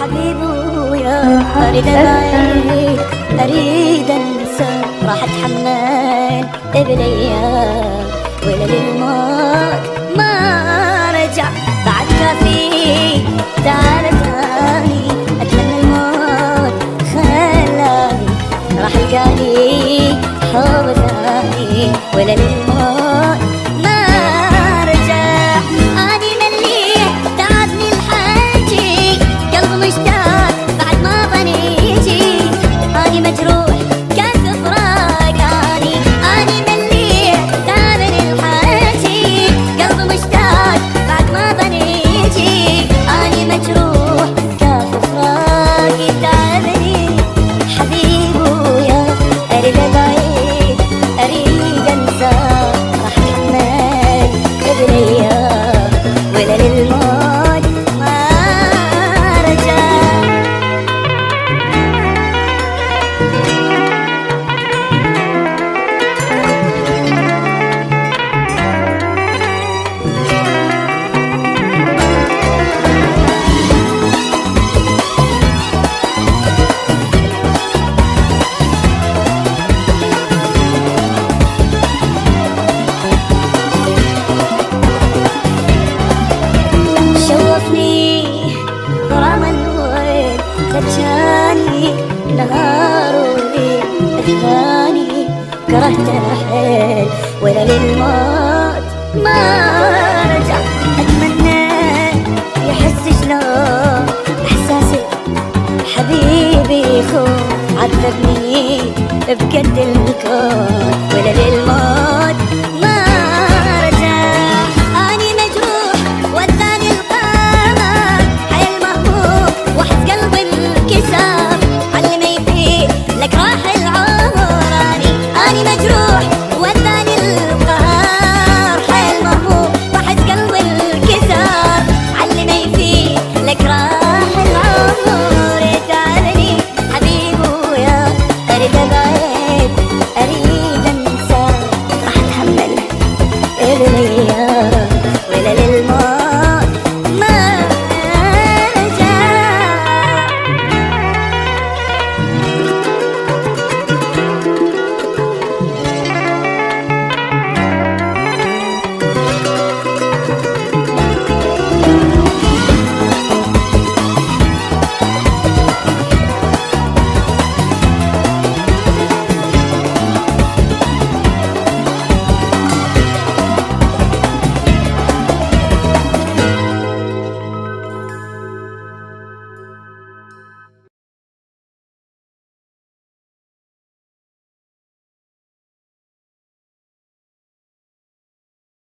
حبيبي يا أريد أبعد أريد أنسى راح أتحمل بليا ولا للموت ما رجع بعد كافي تعال ثاني أتمنى الموت خلاني راح ألقاني حب ثاني ولا للموت ما رجع أني مليح تعبني الحاجي قلبي مشتاق بعد ما ظنيتي أني مجروح كان فراقاني أني مليح تعبني الحاجي قلبي مشتاق بعد ما ظنيتي أني مجروح كان فراقي تعبني حبيبي يا أريد أبعد أريد أنسى راح أتحمل بليا ولا للموت ما رجع شوفني غرام الويل خدشاني نهار وليل اخفاني كرهت الحيل ولا للموت ما رجع اتمنى يحس شلون احساسي حبيبي يخون عذبني بقد الكون